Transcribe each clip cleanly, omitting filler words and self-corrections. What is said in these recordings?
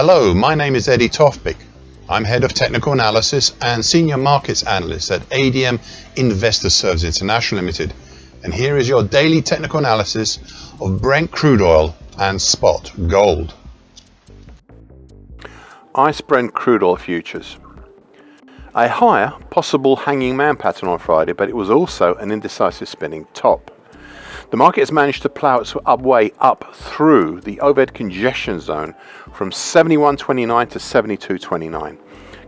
Hello, my name is Eddie Tofpik. I'm Head of Technical Analysis and Senior Markets Analyst at ADM Investor Services International Limited. And here is your daily technical analysis of Brent crude oil and spot gold. ICE Brent crude oil futures. A higher, possible hanging man pattern on Friday, but it was also an indecisive spinning top. The market has managed to plough its way up through the overhead congestion zone from 71.29 to 72.29,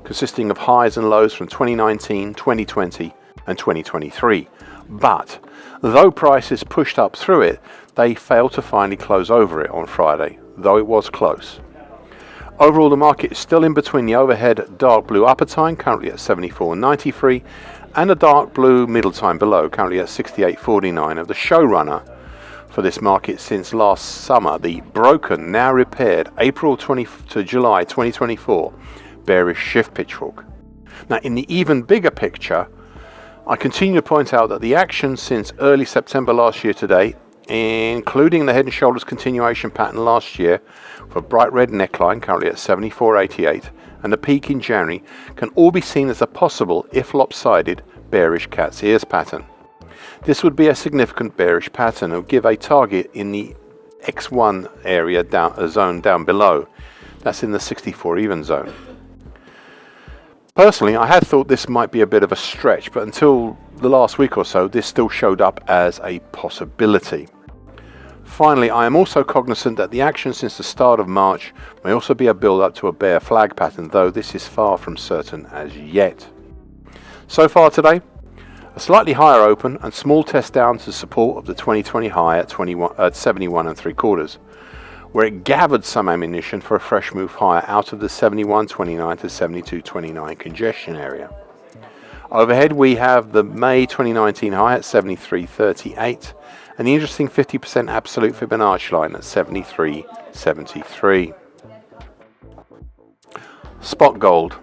consisting of highs and lows from 2019, 2020 and 2023. But though prices pushed up through it, they failed to finally close over it on Friday, though it was close. Overall, the market is still in between the overhead dark blue upper time, currently at 74.93, and the dark blue middle time below, currently at 68.49, of the showrunner for this market since last summer, the broken, now repaired, April 20 to July 2024 bearish shift pitchfork. Now, in the even bigger picture, I continue to point out that the action since early September last year to date, including the head and shoulders continuation pattern last year for bright red neckline, currently at 74.88, and the peak in January, can all be seen as a possible, if lopsided, bearish cat's ears pattern. This would be a significant bearish pattern and would give a target in the X1 area zone down below. That's in the 64 even zone. Personally, I had thought this might be a bit of a stretch, but until the last week or so, this still showed up as a possibility. Finally, I am also cognizant that the action since the start of March may also be a build-up to a bear flag pattern, though this is far from certain as yet. So far today, a slightly higher open and small test down to support of the 2020 high at 71 3/4, where it gathered some ammunition for a fresh move higher out of the 71.29 to 72.29 congestion area. Overhead, we have the May 2019 high at 73.38 and the interesting 50% absolute Fibonacci line at 73.73. Spot gold.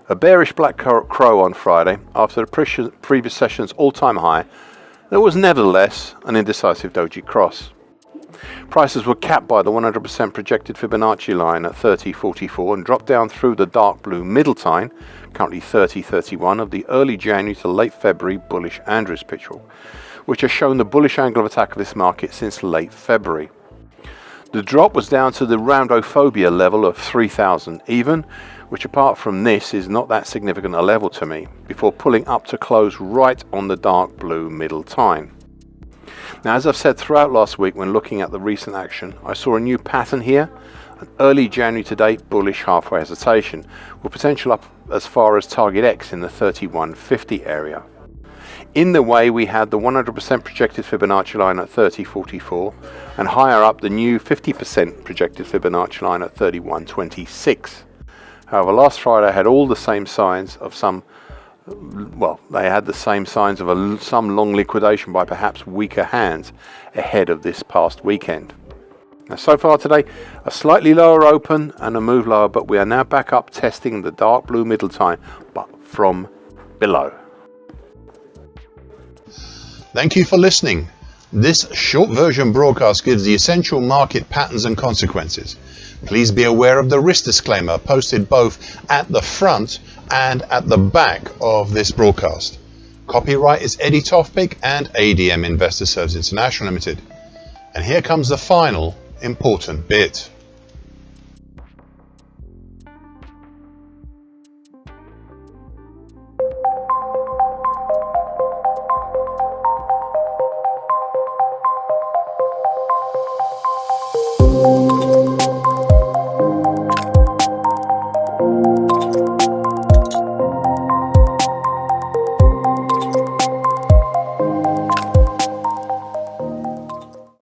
A bearish black crow on Friday after the previous session's all-time high. There was nevertheless an indecisive doji cross. Prices were capped by the 100% projected Fibonacci line at 30.44 and dropped down through the dark blue middle time, currently 30.31, of the early January to late February bullish Andrews pitchfork, which has shown the bullish angle of attack of this market since late February. The drop was down to the roundophobia level of 3,000 even, which apart from this is not that significant a level to me, before pulling up to close right on the dark blue middle time. Now, as I've said throughout last week when looking at the recent action, I saw a new pattern here, an early January to date bullish halfway hesitation, with potential up as far as target X in the 31.50 area. In the way, we had the 100% projected Fibonacci line at 30.44 and higher up the new 50% projected Fibonacci line at 31.26. However, last Friday had all the same signs of some long liquidation by perhaps weaker hands ahead of this past weekend. Now, so far today, a slightly lower open and a move lower, but we are now back up testing the dark blue middle time, but from below. Thank you for listening. This short version broadcast gives the essential market patterns and consequences. Please be aware of the risk disclaimer posted both at the front and at the back of this broadcast. Copyright is Eddie Tofpik and ADM Investor Services International Limited. And here comes the final important bit.